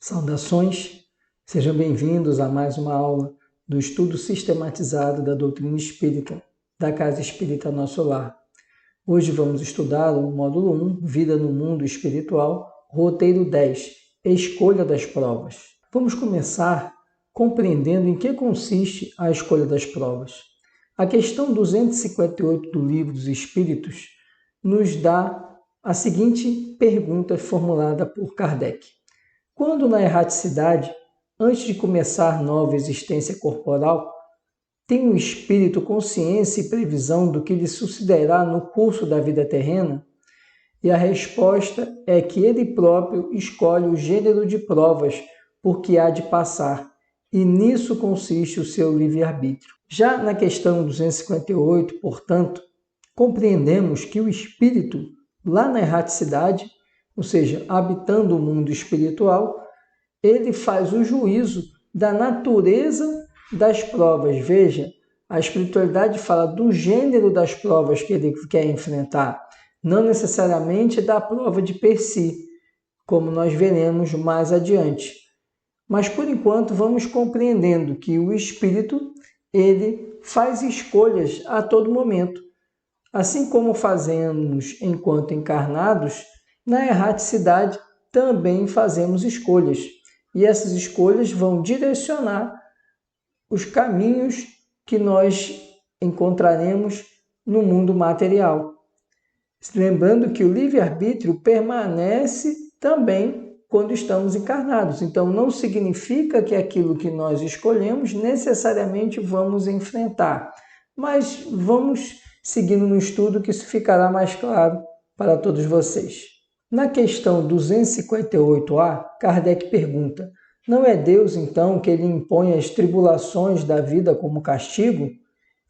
Saudações, sejam bem-vindos a mais uma aula do estudo sistematizado da doutrina espírita, da Casa Espírita Nosso Lar. Hoje vamos estudar o módulo 1, Vida no Mundo Espiritual, roteiro 10, Escolha das Provas. Vamos começar compreendendo em que consiste a escolha das provas. A questão 258 do Livro dos Espíritos nos dá a seguinte pergunta formulada por Kardec. Quando na erraticidade, antes de começar nova existência corporal, tem o espírito consciência e previsão do que lhe sucederá no curso da vida terrena? E a resposta é que ele próprio escolhe o gênero de provas por que há de passar, e nisso consiste o seu livre-arbítrio. Já na questão 258, portanto, compreendemos que o espírito, lá na erraticidade, ou seja, habitando o mundo espiritual, ele faz o juízo da natureza das provas. Veja, a espiritualidade fala do gênero das provas que ele quer enfrentar, não necessariamente da prova de per si, como nós veremos mais adiante. Mas, por enquanto, vamos compreendendo que o espírito, ele faz escolhas a todo momento. Assim como fazemos enquanto encarnados, na erraticidade também fazemos escolhas. E essas escolhas vão direcionar os caminhos que nós encontraremos no mundo material. Lembrando que o livre-arbítrio permanece também quando estamos encarnados. Então, não significa que aquilo que nós escolhemos necessariamente vamos enfrentar. Mas vamos seguindo no estudo que isso ficará mais claro para todos vocês. Na questão 258a, Kardec pergunta: não é Deus, então, que ele impõe as tribulações da vida como castigo?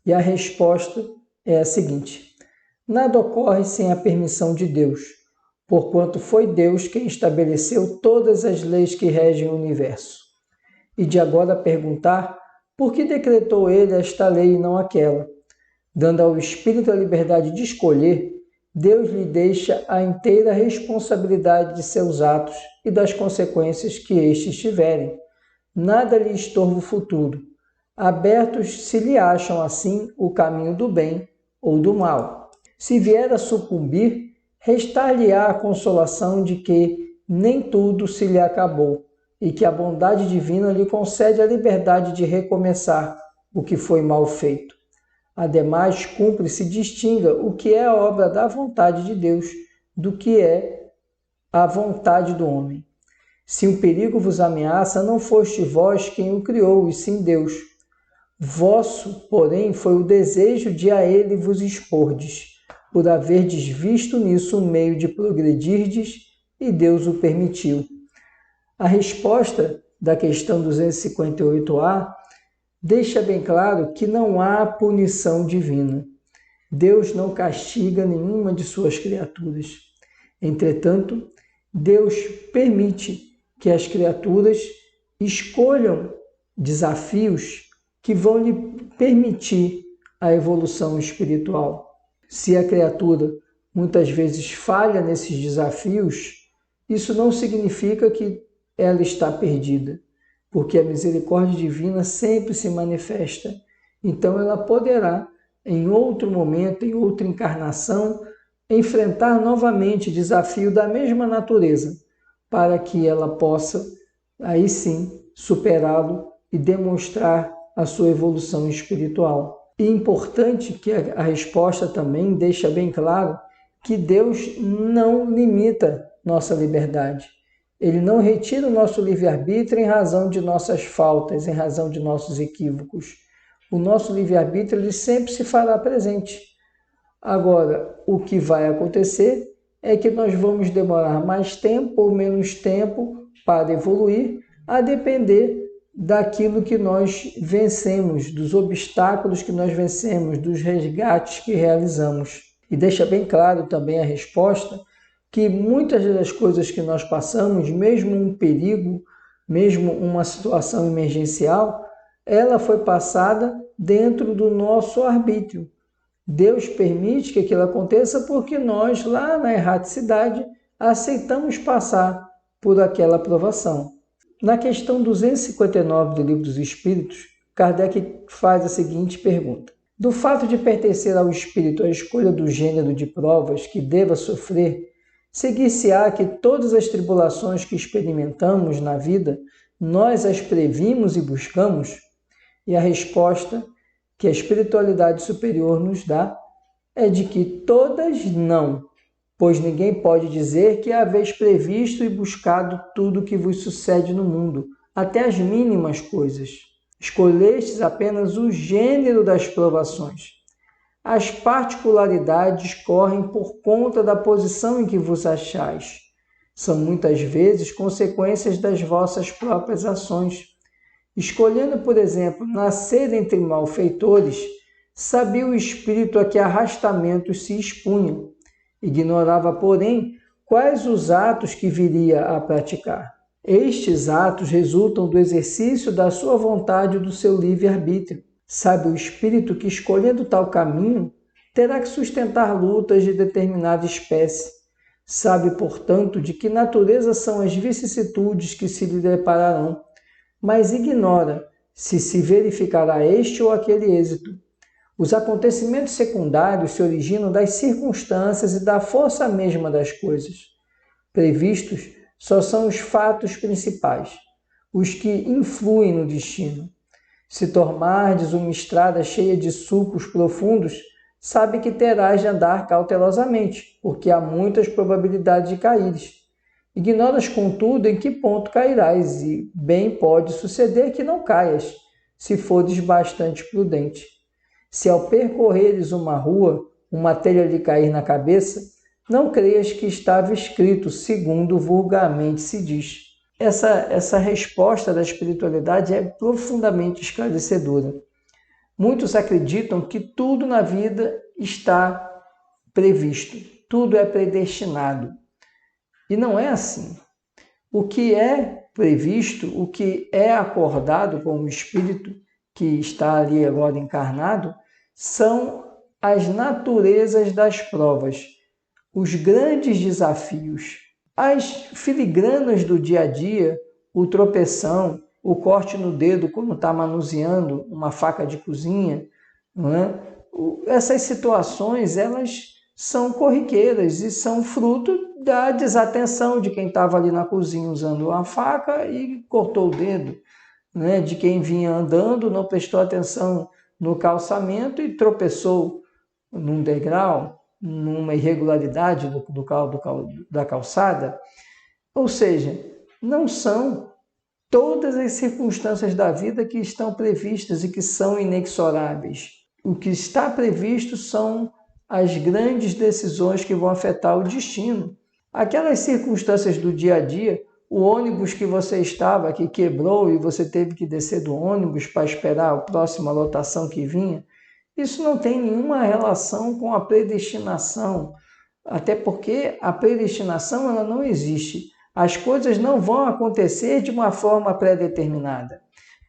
E a resposta é a seguinte: nada ocorre sem a permissão de Deus, porquanto foi Deus quem estabeleceu todas as leis que regem o universo. E de agora perguntar, por que decretou ele esta lei e não aquela? Dando ao espírito a liberdade de escolher, Deus lhe deixa a inteira responsabilidade de seus atos e das consequências que estes tiverem. Nada lhe estorva o futuro. Abertos se lhe acham, assim, o caminho do bem ou do mal. Se vier a sucumbir, restar-lhe-á a consolação de que nem tudo se lhe acabou e que a bondade divina lhe concede a liberdade de recomeçar o que foi mal feito. Ademais, cumpre se distinga o que é a obra da vontade de Deus do que é a vontade do homem. Se um perigo vos ameaça, não foste vós quem o criou, e sim Deus. Vosso, porém, foi o desejo de a ele vos expordes, por haverdes visto nisso um meio de progredirdes, e Deus o permitiu. A resposta da questão 258a deixa bem claro que não há punição divina. Deus não castiga nenhuma de suas criaturas. Entretanto, Deus permite que as criaturas escolham desafios que vão lhe permitir a evolução espiritual. Se a criatura muitas vezes falha nesses desafios, isso não significa que ela está perdida, porque a misericórdia divina sempre se manifesta. Então ela poderá, em outro momento, em outra encarnação, enfrentar novamente desafio da mesma natureza, para que ela possa, aí sim, superá-lo e demonstrar a sua evolução espiritual. E importante que a resposta também deixa bem claro que Deus não limita nossa liberdade. Ele não retira o nosso livre-arbítrio em razão de nossas faltas, em razão de nossos equívocos. O nosso livre-arbítrio ele sempre se fará presente. Agora, o que vai acontecer é que nós vamos demorar mais tempo ou menos tempo para evoluir, a depender daquilo que nós vencemos, dos obstáculos que nós vencemos, dos resgates que realizamos. E deixa bem claro também a resposta que muitas das coisas que nós passamos, mesmo um perigo, mesmo uma situação emergencial, ela foi passada dentro do nosso arbítrio. Deus permite que aquilo aconteça porque nós, lá na erraticidade, aceitamos passar por aquela provação. Na questão 259 do Livro dos Espíritos, Kardec faz a seguinte pergunta: do fato de pertencer ao espírito a escolha do gênero de provas que deva sofrer, seguir-se-á que todas as tribulações que experimentamos na vida, nós as previmos e buscamos? E a resposta que a espiritualidade superior nos dá é de que todas não, pois ninguém pode dizer que haveis previsto e buscado tudo o que vos sucede no mundo, até as mínimas coisas. Escolhestes apenas o gênero das provações. As particularidades correm por conta da posição em que vos achais. São muitas vezes consequências das vossas próprias ações. Escolhendo, por exemplo, nascer entre malfeitores, sabia o espírito a que arrastamentos se expunha. Ignorava, porém, quais os atos que viria a praticar. Estes atos resultam do exercício da sua vontade e do seu livre-arbítrio. Sabe o espírito que, escolhendo tal caminho, terá que sustentar lutas de determinada espécie. Sabe, portanto, de que natureza são as vicissitudes que se lhe depararão, mas ignora se verificará este ou aquele êxito. Os acontecimentos secundários se originam das circunstâncias e da força mesma das coisas. Previstos só são os fatos principais, os que influem no destino. Se tomardes uma estrada cheia de sulcos profundos, sabe que terás de andar cautelosamente, porque há muitas probabilidades de caíres. Ignoras, contudo, em que ponto cairás, e bem pode suceder que não caias, se fores bastante prudente. Se ao percorreres uma rua, uma telha lhe cair na cabeça, não creias que estava escrito, segundo vulgarmente se diz. Essa resposta da espiritualidade é profundamente esclarecedora. Muitos acreditam que tudo na vida está previsto, tudo é predestinado. E não é assim. O que é previsto, o que é acordado com o espírito que está ali agora encarnado, são as naturezas das provas, os grandes desafios, as filigranas do dia a dia, o tropeção, o corte no dedo quando está manuseando uma faca de cozinha, não é? Essas situações, elas são corriqueiras e são fruto da desatenção de quem estava ali na cozinha usando uma faca e cortou o dedo, né? De quem vinha andando, não prestou atenção no calçamento e tropeçou num degrau, numa irregularidade da calçada. Ou seja, não são todas as circunstâncias da vida que estão previstas e que são inexoráveis. O que está previsto são as grandes decisões que vão afetar o destino. Aquelas circunstâncias do dia a dia, o ônibus que você estava, que quebrou e você teve que descer do ônibus para esperar a próxima lotação que vinha, isso não tem nenhuma relação com a predestinação, até porque a predestinação ela não existe. As coisas não vão acontecer de uma forma pré-determinada.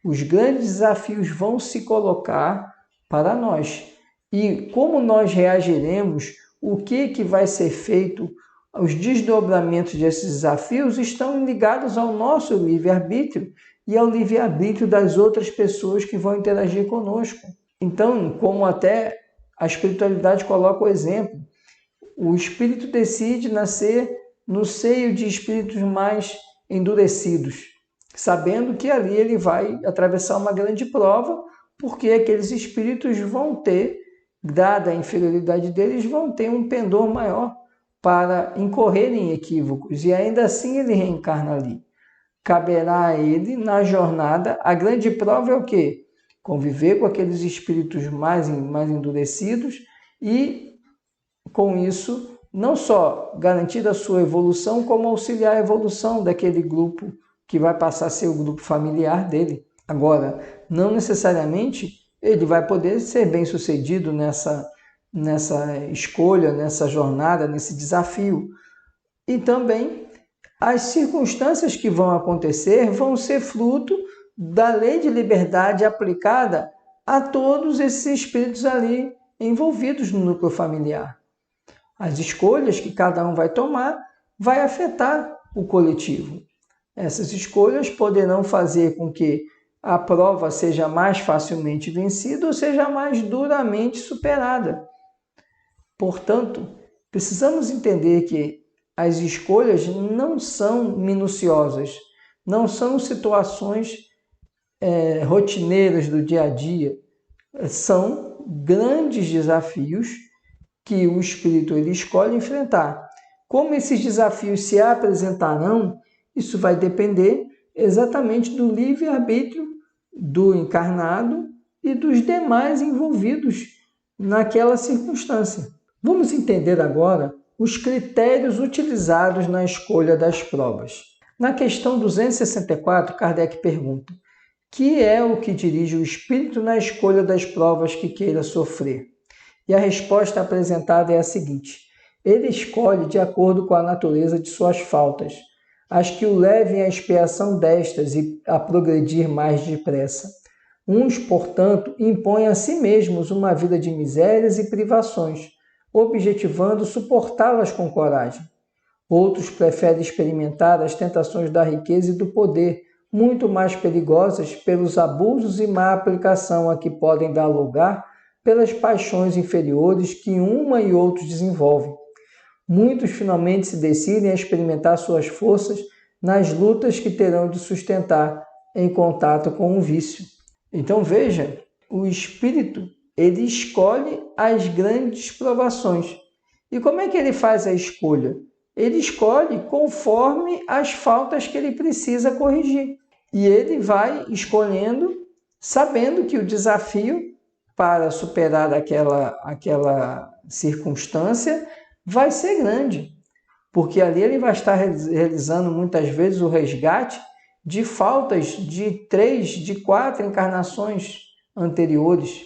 Os grandes desafios vão se colocar para nós. E como nós reagiremos, o que vai ser feito, os desdobramentos desses desafios estão ligados ao nosso livre-arbítrio e ao livre-arbítrio das outras pessoas que vão interagir conosco. Então, como até a espiritualidade coloca o exemplo, o espírito decide nascer no seio de espíritos mais endurecidos, sabendo que ali ele vai atravessar uma grande prova, porque aqueles espíritos vão ter, dada a inferioridade deles, vão ter um pendor maior para incorrer em equívocos, e ainda assim ele reencarna ali. Caberá a ele, na jornada, a grande prova é o quê? Conviver com aqueles espíritos mais endurecidos e, com isso, não só garantir a sua evolução, como auxiliar a evolução daquele grupo que vai passar a ser o grupo familiar dele. Agora, não necessariamente ele vai poder ser bem-sucedido nessa escolha, nessa jornada, nesse desafio. E também as circunstâncias que vão acontecer vão ser fruto da lei de liberdade aplicada a todos esses espíritos ali envolvidos no núcleo familiar. As escolhas que cada um vai tomar vai afetar o coletivo. Essas escolhas poderão fazer com que a prova seja mais facilmente vencida ou seja mais duramente superada. Portanto, precisamos entender que as escolhas não são minuciosas, não são situações rotineiras do dia a dia, são grandes desafios que o espírito ele escolhe enfrentar. Como esses desafios se apresentarão, isso vai depender exatamente do livre-arbítrio do encarnado e dos demais envolvidos naquela circunstância. Vamos entender agora os critérios utilizados na escolha das provas. Na questão 264, Kardec pergunta: que é o que dirige o espírito na escolha das provas que queira sofrer? E a resposta apresentada é a seguinte: ele escolhe de acordo com a natureza de suas faltas, as que o levem à expiação destas e a progredir mais depressa. Uns, portanto, impõem a si mesmos uma vida de misérias e privações, objetivando suportá-las com coragem. Outros preferem experimentar as tentações da riqueza e do poder, muito mais perigosas pelos abusos e má aplicação a que podem dar lugar pelas paixões inferiores que uma e outros desenvolvem. Muitos finalmente se decidem a experimentar suas forças nas lutas que terão de sustentar em contato com o vício. Então veja, o espírito ele escolhe as grandes provações. E como é que ele faz a escolha? Ele escolhe conforme as faltas que ele precisa corrigir. E ele vai escolhendo, sabendo que o desafio para superar aquela circunstância vai ser grande, porque ali ele vai estar realizando muitas vezes o resgate de faltas de 3, de 4 encarnações anteriores.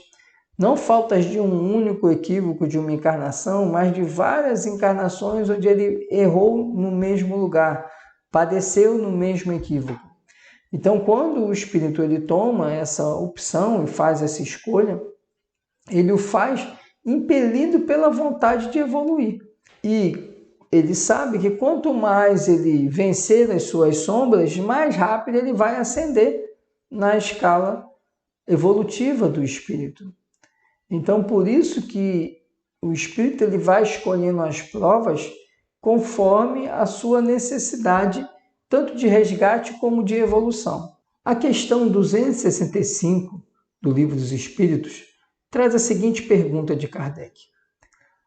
Não faltas de um único equívoco de uma encarnação, mas de várias encarnações onde ele errou no mesmo lugar, padeceu no mesmo equívoco. Então, quando o espírito ele toma essa opção e faz essa escolha, ele o faz impelido pela vontade de evoluir. E ele sabe que quanto mais ele vencer as suas sombras, mais rápido ele vai ascender na escala evolutiva do espírito. Então, por isso que o espírito ele vai escolhendo as provas conforme a sua necessidade, tanto de resgate como de evolução. A questão 265 do Livro dos Espíritos traz a seguinte pergunta de Kardec: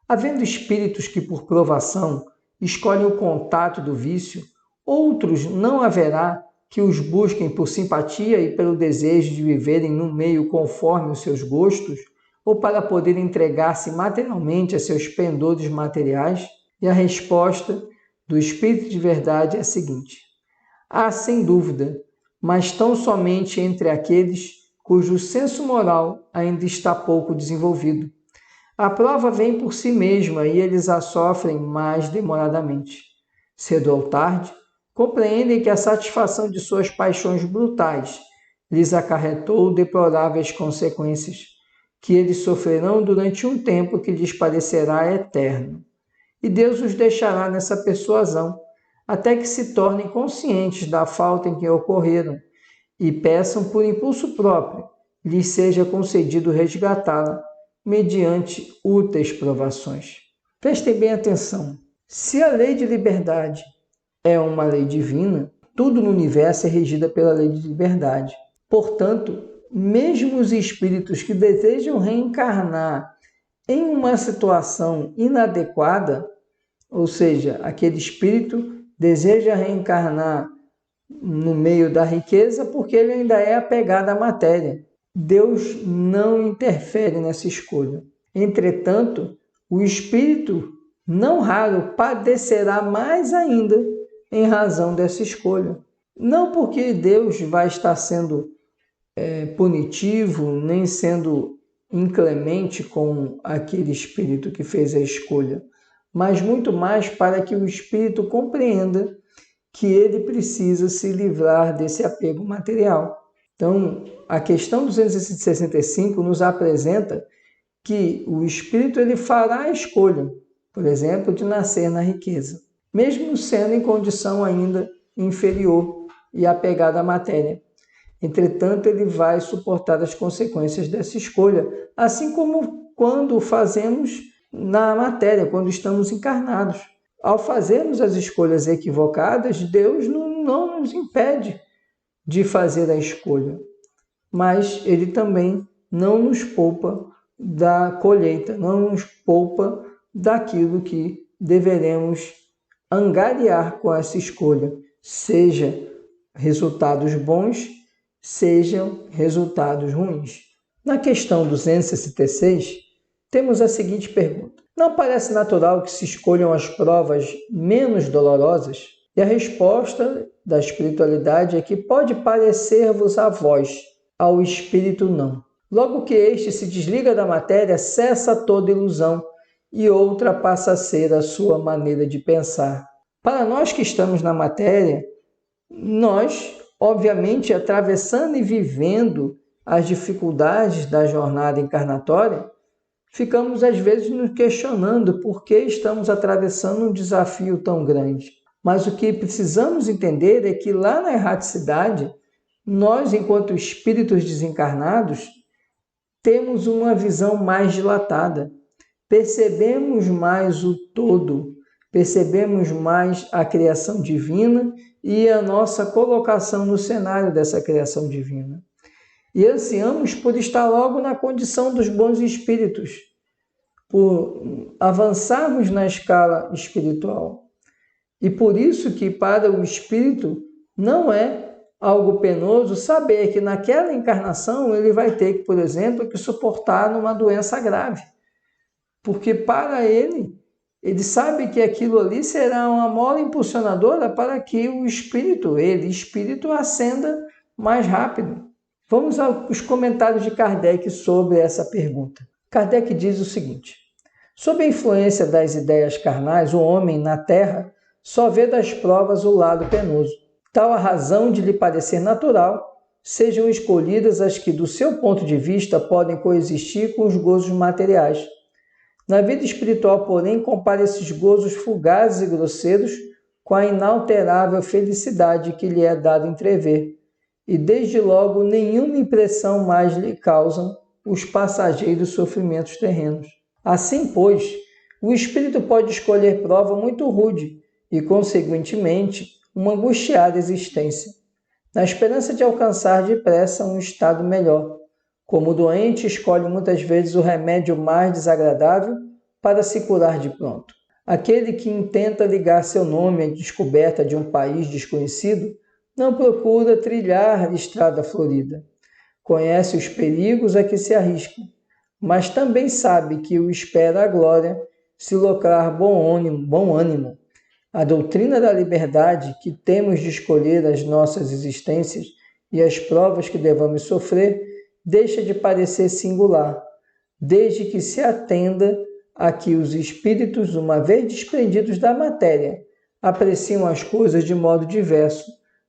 havendo espíritos que por provação escolhem o contato do vício, outros não haverá que os busquem por simpatia e pelo desejo de viverem num meio conforme os seus gostos, ou para poder entregar-se materialmente a seus pendores materiais? E a resposta do Espírito de Verdade é a seguinte: há, sem dúvida, mas tão somente entre aqueles cujo senso moral ainda está pouco desenvolvido. A prova vem por si mesma e eles a sofrem mais demoradamente. Cedo ou tarde, compreendem que a satisfação de suas paixões brutais lhes acarretou deploráveis consequências, que eles sofrerão durante um tempo que lhes parecerá eterno. E Deus os deixará nessa persuasão, até que se tornem conscientes da falta em que ocorreram e peçam por impulso próprio, lhes seja concedido resgatá-la, mediante úteis provações. Prestem bem atenção. Se a lei de liberdade é uma lei divina, tudo no universo é regido pela lei de liberdade. Portanto, mesmo os espíritos que desejam reencarnar em uma situação inadequada, ou seja, aquele espírito deseja reencarnar no meio da riqueza porque ele ainda é apegado à matéria. Deus não interfere nessa escolha. Entretanto, o espírito, não raro, padecerá mais ainda em razão dessa escolha. Não porque Deus vai estar sendo punitivo, nem sendo inclemente com aquele espírito que fez a escolha, mas muito mais para que o espírito compreenda que ele precisa se livrar desse apego material. Então, a questão 265 nos apresenta que o espírito ele fará a escolha, por exemplo, de nascer na riqueza, mesmo sendo em condição ainda inferior e apegado à matéria. Entretanto, ele vai suportar as consequências dessa escolha, assim como quando fazemos na matéria, quando estamos encarnados. Ao fazermos as escolhas equivocadas, Deus não nos impede de fazer a escolha, mas Ele também não nos poupa da colheita, não nos poupa daquilo que deveremos angariar com essa escolha, seja resultados bons, sejam resultados ruins. Na questão 266, temos a seguinte pergunta: não parece natural que se escolham as provas menos dolorosas? E a resposta da espiritualidade é que pode parecer-vos a vós, ao espírito não. Logo que este se desliga da matéria, cessa toda ilusão e outra passa a ser a sua maneira de pensar. Para nós que estamos na matéria, nós, obviamente, atravessando e vivendo as dificuldades da jornada encarnatória, ficamos às vezes nos questionando por que estamos atravessando um desafio tão grande. Mas o que precisamos entender é que lá na erraticidade, nós, enquanto espíritos desencarnados, temos uma visão mais dilatada. Percebemos mais o todo, percebemos mais a criação divina e a nossa colocação no cenário dessa criação divina. E ansiamos por estar logo na condição dos bons espíritos, por avançarmos na escala espiritual. E por isso que para o espírito não é algo penoso saber que naquela encarnação ele vai ter, por exemplo, que suportar numa doença grave. Porque para ele sabe que aquilo ali será uma mola impulsionadora para que o espírito ascenda mais rápido. Vamos aos comentários de Kardec sobre essa pergunta. Kardec diz o seguinte: sob a influência das ideias carnais, o homem na Terra só vê das provas o lado penoso. Tal a razão de lhe parecer natural, sejam escolhidas as que, do seu ponto de vista, podem coexistir com os gozos materiais. Na vida espiritual, porém, compara esses gozos fugazes e grosseiros com a inalterável felicidade que lhe é dado entrever, e desde logo nenhuma impressão mais lhe causam os passageiros sofrimentos terrenos. Assim, pois, o espírito pode escolher prova muito rude e, consequentemente, uma angustiada existência, na esperança de alcançar depressa um estado melhor. Como o doente escolhe muitas vezes o remédio mais desagradável para se curar de pronto. Aquele que intenta ligar seu nome à descoberta de um país desconhecido não procura trilhar a estrada florida. Conhece os perigos a que se arrisca, mas também sabe que o espera a glória se lograr bom ânimo. A doutrina da liberdade que temos de escolher as nossas existências e as provas que devamos sofrer deixa de parecer singular, desde que se atenda a que os espíritos, uma vez desprendidos da matéria, apreciam as coisas de modo diverso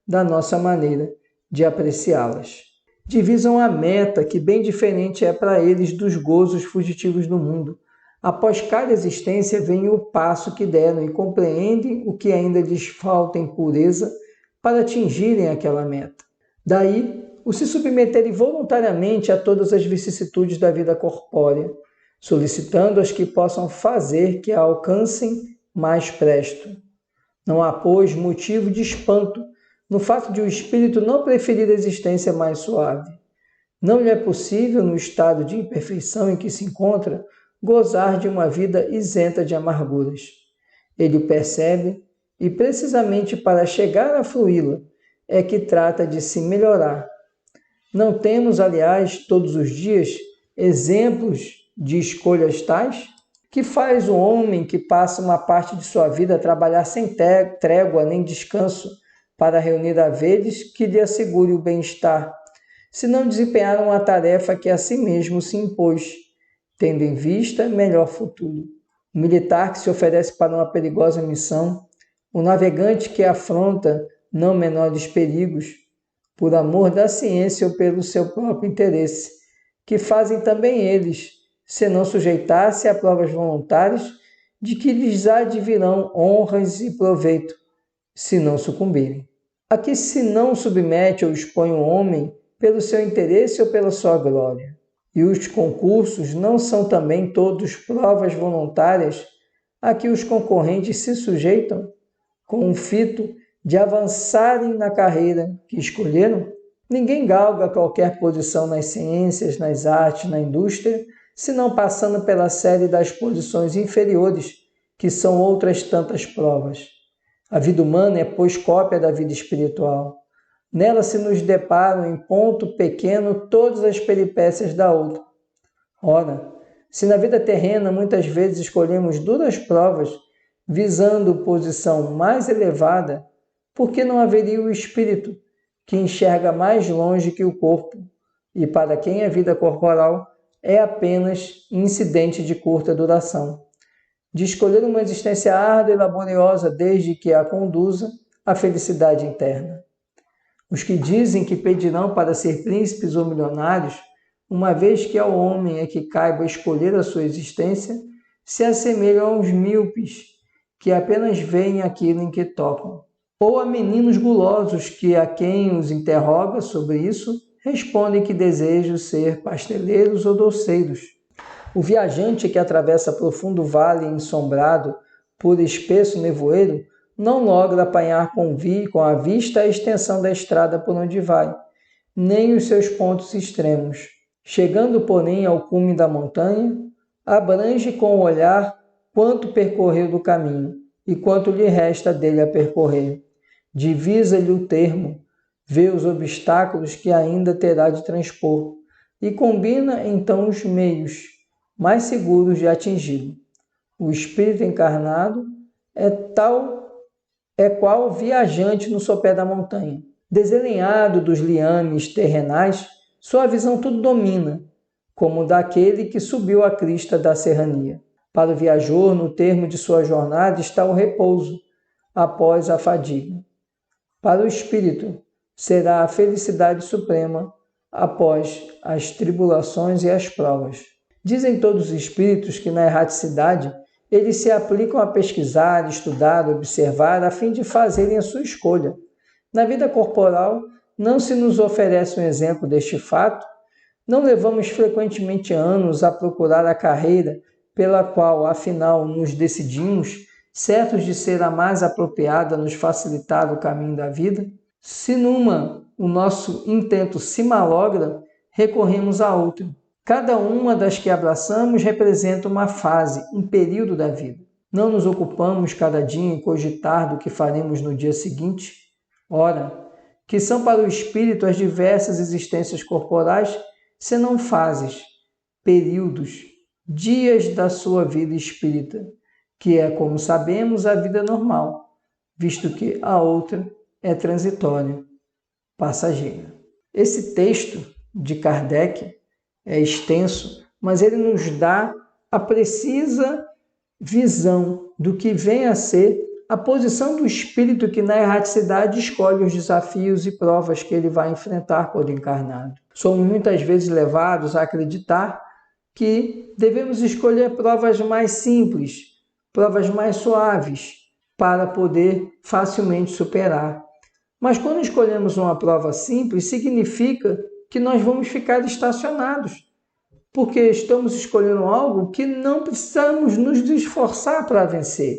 da nossa maneira de apreciá-las. Divisam a meta, que bem diferente é para eles dos gozos fugitivos do mundo. Após cada existência, vem o passo que deram e compreendem o que ainda lhes falta em pureza para atingirem aquela meta. Daí, o se submeterem voluntariamente a todas as vicissitudes da vida corpórea, solicitando as que possam fazer que a alcancem mais presto. Não há, pois, motivo de espanto no fato de o espírito não preferir a existência mais suave. Não lhe é possível, no estado de imperfeição em que se encontra, gozar de uma vida isenta de amarguras. Ele o percebe e, precisamente para chegar a fruí-la, é que trata de se melhorar. Não temos, aliás, todos os dias, exemplos de escolhas tais? Que faz o homem que passa uma parte de sua vida a trabalhar sem trégua nem descanso para reunir haveres que lhe assegure o bem-estar, se não desempenhar uma tarefa que a si mesmo se impôs, tendo em vista melhor futuro. O militar que se oferece para uma perigosa missão, o navegante que afronta não menores perigos, por amor da ciência ou pelo seu próprio interesse, que fazem também eles, se não sujeitar-se a provas voluntárias de que lhes advirão honras e proveito, se não sucumbirem. a que se não submete ou expõe o homem pelo seu interesse ou pela sua glória. E os concursos não são também todos provas voluntárias a que os concorrentes se sujeitam, com o fito de avançarem na carreira que escolheram? Ninguém galga qualquer posição nas ciências, nas artes, na indústria, senão passando pela série das posições inferiores, que são outras tantas provas. A vida humana é, pois, cópia da vida espiritual. Nela se nos deparam em ponto pequeno todas as peripécias da outra. Ora, se na vida terrena muitas vezes escolhemos duras provas, visando posição mais elevada, por que não haveria o espírito, que enxerga mais longe que o corpo, e para quem a vida corporal é apenas incidente de curta duração, de escolher uma existência árdua e laboriosa desde que a conduza à felicidade interna? Os que dizem que pedirão para ser príncipes ou milionários, uma vez que ao homem é que caiba escolher a sua existência, se assemelham aos míopes, que apenas veem aquilo em que tocam. Ou a meninos gulosos que, a quem os interroga sobre isso, respondem que desejam ser pasteleiros ou doceiros. O viajante que atravessa profundo vale ensombrado por espesso nevoeiro não logra apanhar com a vista a extensão da estrada por onde vai, nem os seus pontos extremos. Chegando, porém, ao cume da montanha, abrange com o olhar quanto percorreu do caminho e quanto lhe resta dele a percorrer. Divisa-lhe o termo, vê os obstáculos que ainda terá de transpor e combina então os meios mais seguros de atingi-lo. O espírito encarnado é qual viajante no sopé da montanha. Deselenhado dos liames terrenais, sua visão tudo domina, como daquele que subiu a crista da serrania. Para o viajor, no termo de sua jornada, está o repouso, após a fadiga. Para o espírito, será a felicidade suprema após as tribulações e as provas. Dizem todos os espíritos que na erraticidade eles se aplicam a pesquisar, estudar, observar, a fim de fazerem a sua escolha. Na vida corporal, não se nos oferece um exemplo deste fato? Não levamos frequentemente anos a procurar a carreira pela qual, afinal, nos decidimos, certos de ser a mais apropriada a nos facilitar o caminho da vida? Se o nosso intento se malogra, recorremos a outra. Cada uma das que abraçamos representa uma fase, um período da vida. Não nos ocupamos cada dia em cogitar do que faremos no dia seguinte? Ora, que são para o espírito as diversas existências corporais, senão fases, períodos, dias da sua vida espírita, que é, como sabemos, a vida normal, visto que a outra é transitória, passageira. Esse texto de Kardec é extenso, mas ele nos dá a precisa visão do que vem a ser a posição do espírito que na erraticidade escolhe os desafios e provas que ele vai enfrentar quando encarnado. Somos muitas vezes levados a acreditar que devemos escolher provas mais simples, provas mais suaves, para poder facilmente superar. Mas quando escolhemos uma prova simples, significa que nós vamos ficar estacionados, porque estamos escolhendo algo que não precisamos nos esforçar para vencer.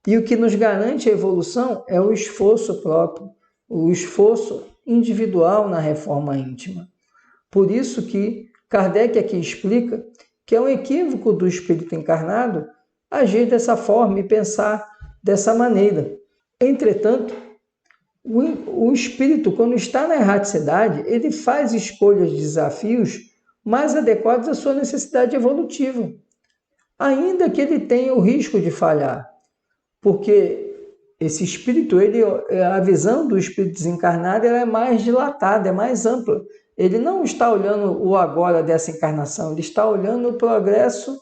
E o que nos garante a evolução é o esforço próprio, o esforço individual na reforma íntima. Por isso que Kardec aqui explica que é um equívoco do espírito encarnado agir dessa forma e pensar dessa maneira. Entretanto, o espírito, quando está na erraticidade, ele faz escolhas de desafios mais adequados à sua necessidade evolutiva, ainda que ele tenha o risco de falhar. Porque esse espírito, a visão do espírito desencarnado é mais dilatada, é mais ampla. Ele não está olhando o agora dessa encarnação, ele está olhando o progresso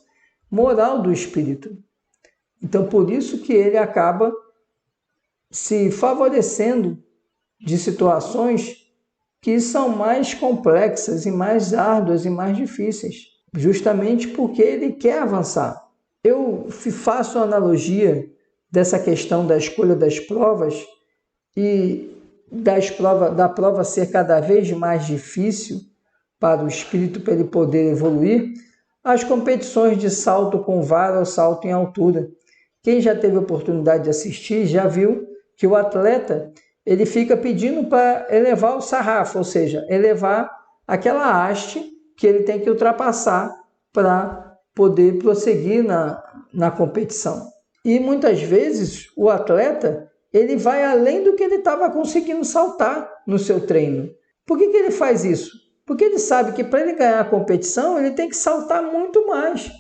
moral do espírito. Então, por isso que ele acaba se favorecendo de situações que são mais complexas e mais árduas e mais difíceis, justamente porque ele quer avançar. Eu faço a analogia dessa questão da escolha das provas e da prova ser cada vez mais difícil para o espírito, para ele poder evoluir, as competições de salto com vara ou salto em altura. Quem já teve a oportunidade de assistir já viu que o atleta ele fica pedindo para elevar o sarrafo, ou seja, elevar aquela haste que ele tem que ultrapassar para poder prosseguir na competição. E muitas vezes o atleta ele vai além do que ele estava conseguindo saltar no seu treino. Por que ele faz isso? Porque ele sabe que para ele ganhar a competição ele tem que saltar muito mais.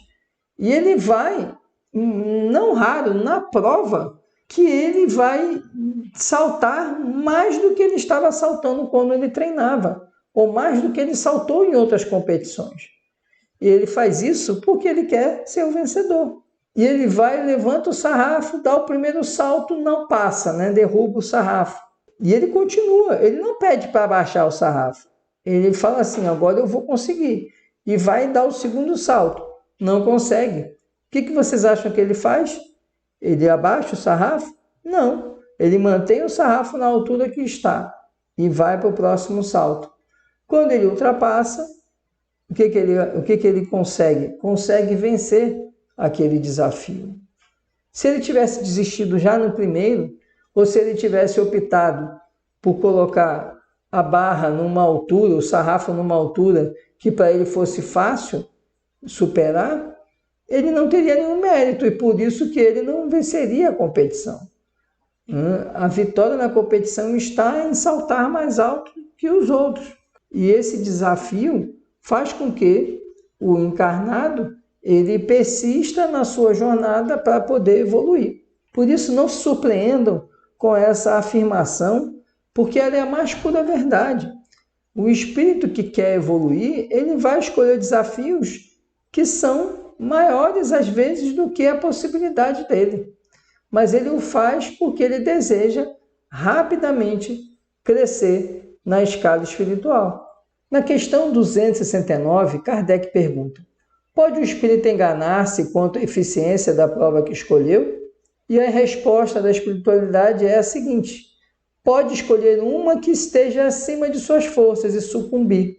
E ele vai, não raro, na prova, que ele vai saltar mais do que ele estava saltando quando ele treinava, ou mais do que ele saltou em outras competições. E ele faz isso porque ele quer ser o vencedor. E ele vai, levanta o sarrafo, dá o primeiro salto, não passa, derruba o sarrafo. E ele continua, ele não pede para abaixar o sarrafo. Ele fala assim, agora eu vou conseguir. E vai dar o segundo salto. Não consegue. O que vocês acham que ele faz? Ele abaixa o sarrafo? Não. Ele mantém o sarrafo na altura que está e vai para o próximo salto. Quando ele ultrapassa, o que ele consegue? Consegue vencer aquele desafio. Se ele tivesse desistido já no primeiro, ou se ele tivesse optado por colocar a barra numa altura, o sarrafo numa altura que para ele fosse fácil superar, ele não teria nenhum mérito e por isso que ele não venceria a competição. A vitória na competição está em saltar mais alto que os outros. E esse desafio faz com que o encarnado ele persista na sua jornada para poder evoluir. Por isso, não se surpreendam com essa afirmação, porque ela é a mais pura verdade. O espírito que quer evoluir, ele vai escolher desafios que são maiores, às vezes, do que a possibilidade dele. Mas ele o faz porque ele deseja rapidamente crescer na escala espiritual. Na questão 269, Kardec pergunta: pode o espírito enganar-se quanto à eficiência da prova que escolheu? E a resposta da espiritualidade é a seguinte: pode escolher uma que esteja acima de suas forças e sucumbir.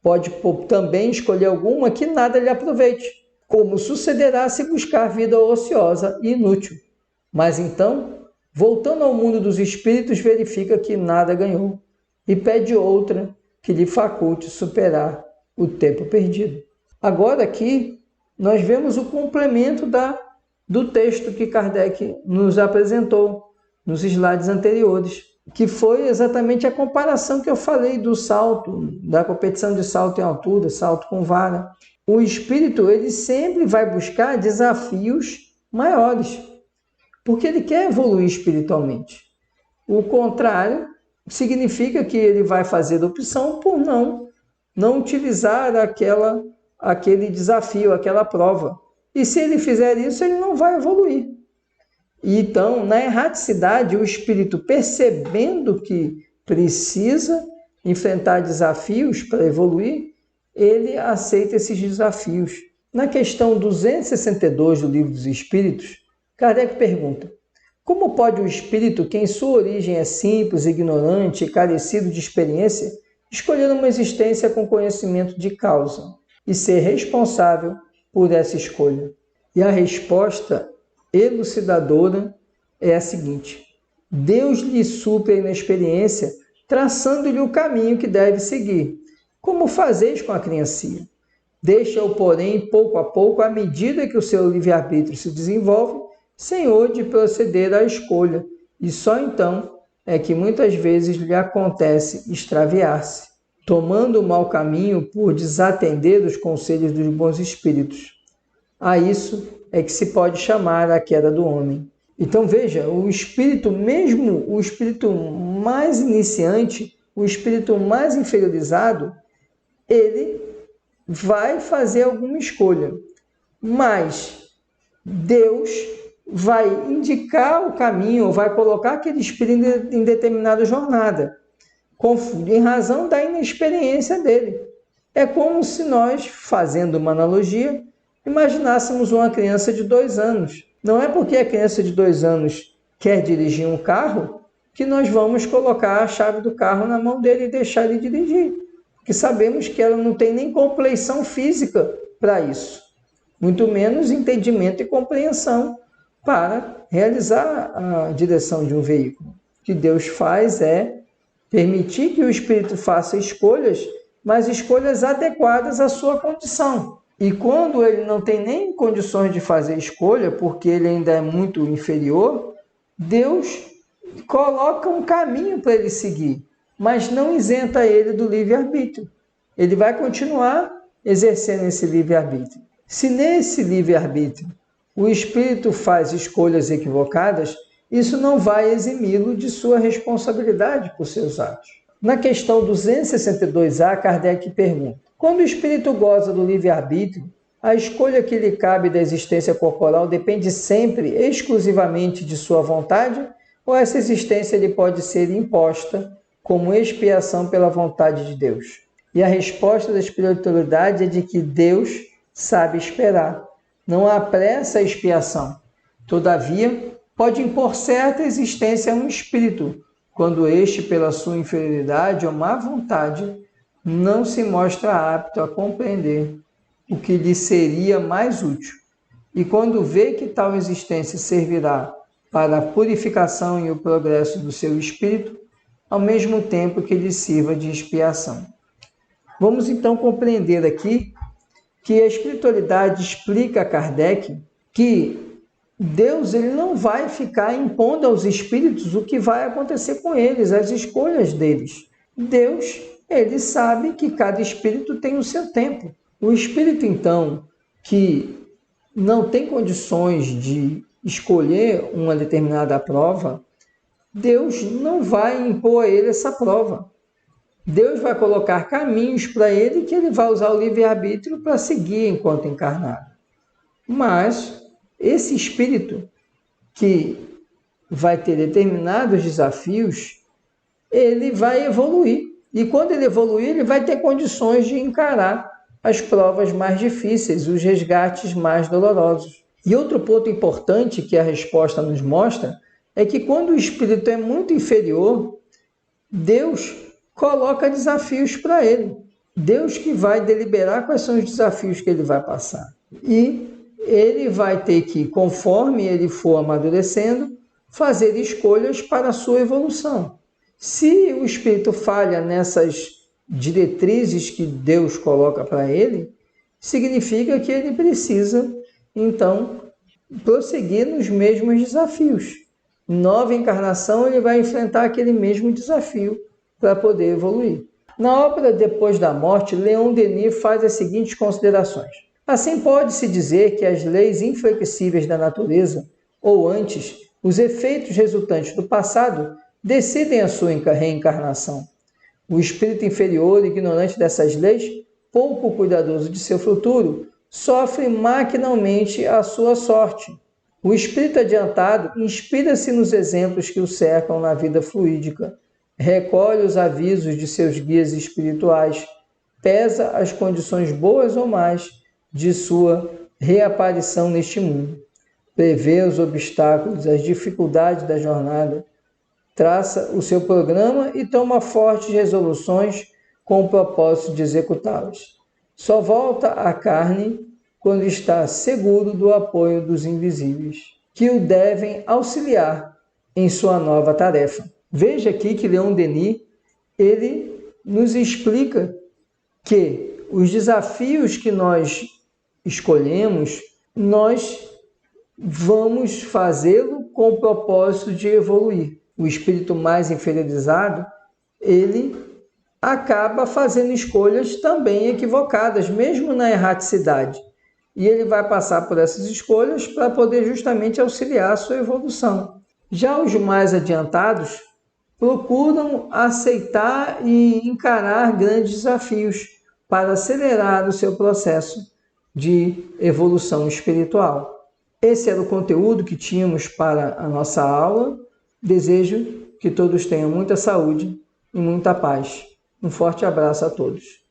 Pode também escolher alguma que nada lhe aproveite, como sucederá se buscar vida ociosa e inútil. Mas então, voltando ao mundo dos espíritos, verifica que nada ganhou e pede outra que lhe faculte superar o tempo perdido. Agora aqui, nós vemos o complemento do texto que Kardec nos apresentou nos slides anteriores, que foi exatamente a comparação que eu falei do salto, da competição de salto em altura, salto com vara. O espírito, ele sempre vai buscar desafios maiores, porque ele quer evoluir espiritualmente. O contrário significa que ele vai fazer a opção por não utilizar aquele desafio, aquela prova. E se ele fizer isso, ele não vai evoluir. Então, na erraticidade, o espírito, percebendo que precisa enfrentar desafios para evoluir, ele aceita esses desafios. Na questão 262 do Livro dos Espíritos, Kardec pergunta: como pode o espírito, que em sua origem é simples, ignorante e carecido de experiência, escolher uma existência com conhecimento de causa e ser responsável por essa escolha? E a resposta elucidadora é a seguinte: Deus lhe supre a inexperiência, traçando-lhe o caminho que deve seguir, como fazeis com a criancinha. Deixa-o, porém, pouco a pouco, à medida que o seu livre-arbítrio se desenvolve, senhor de proceder à escolha, e só então é que muitas vezes lhe acontece extraviar-se, tomando o mau caminho por desatender os conselhos dos bons espíritos. A isso é que se pode chamar a queda do homem. Então veja, o espírito, mesmo o espírito mais iniciante, o espírito mais inferiorizado, ele vai fazer alguma escolha, mas Deus vai indicar o caminho, vai colocar aquele espírito em determinada jornada, em razão da inexperiência dele. É como se nós, fazendo uma analogia, imaginássemos uma criança de 2 anos. Não é porque a criança de 2 anos quer dirigir um carro que nós vamos colocar a chave do carro na mão dele e deixar ele dirigir, porque sabemos que ela não tem nem compleição física para isso, muito menos entendimento e compreensão para realizar a direção de um veículo. O que Deus faz é permitir que o espírito faça escolhas, mas escolhas adequadas à sua condição. E quando ele não tem nem condições de fazer escolha, porque ele ainda é muito inferior, Deus coloca um caminho para ele seguir, mas não isenta ele do livre-arbítrio. Ele vai continuar exercendo esse livre-arbítrio. Se nesse livre-arbítrio o espírito faz escolhas equivocadas, isso não vai eximi-lo de sua responsabilidade por seus atos. Na questão 262A, Kardec pergunta: quando o espírito goza do livre-arbítrio, a escolha que lhe cabe da existência corporal depende sempre, exclusivamente de sua vontade, ou essa existência lhe pode ser imposta como expiação pela vontade de Deus? E a resposta da espiritualidade é de que Deus sabe esperar. Não apressa a expiação. Todavia, pode impor certa existência a um espírito, quando este, pela sua inferioridade ou má vontade, não se mostra apto a compreender o que lhe seria mais útil. E quando vê que tal existência servirá para a purificação e o progresso do seu espírito, ao mesmo tempo que lhe sirva de expiação. Vamos então compreender aqui que a espiritualidade explica a Kardec que Deus ele não vai ficar impondo aos espíritos o que vai acontecer com eles, as escolhas deles. Deus, ele sabe que cada espírito tem o seu tempo. O espírito, então, que não tem condições de escolher uma determinada prova, Deus não vai impor a ele essa prova. Deus vai colocar caminhos para ele que ele vai usar o livre-arbítrio para seguir enquanto encarnado. Mas esse espírito que vai ter determinados desafios, ele vai evoluir. E quando ele evoluir, ele vai ter condições de encarar as provas mais difíceis, os resgates mais dolorosos. E outro ponto importante que a resposta nos mostra é que quando o espírito é muito inferior, Deus coloca desafios para ele. Deus que vai deliberar quais são os desafios que ele vai passar. E ele vai ter que, conforme ele for amadurecendo, fazer escolhas para a sua evolução. Se o espírito falha nessas diretrizes que Deus coloca para ele, significa que ele precisa, então, prosseguir nos mesmos desafios. Em nova encarnação, ele vai enfrentar aquele mesmo desafio para poder evoluir. Na obra Depois da Morte, Leon Denis faz as seguintes considerações. Assim, pode-se dizer que as leis inflexíveis da natureza, ou antes, os efeitos resultantes do passado, decidem a sua reencarnação. O espírito inferior, ignorante dessas leis, pouco cuidadoso de seu futuro, sofre maquinalmente a sua sorte. O espírito adiantado inspira-se nos exemplos que o cercam na vida fluídica, recolhe os avisos de seus guias espirituais, pesa as condições boas ou más de sua reaparição neste mundo, prevê os obstáculos, as dificuldades da jornada, traça o seu programa e toma fortes resoluções com o propósito de executá-las. Só volta à carne quando está seguro do apoio dos invisíveis, que o devem auxiliar em sua nova tarefa. Veja aqui que Leon Denis, ele nos explica que os desafios que nós escolhemos, nós vamos fazê-lo com o propósito de evoluir. O espírito mais inferiorizado, ele acaba fazendo escolhas também equivocadas, mesmo na erraticidade. E ele vai passar por essas escolhas para poder justamente auxiliar a sua evolução. Já os mais adiantados procuram aceitar e encarar grandes desafios para acelerar o seu processo de evolução espiritual. Esse era o conteúdo que tínhamos para a nossa aula. Desejo que todos tenham muita saúde e muita paz. Um forte abraço a todos.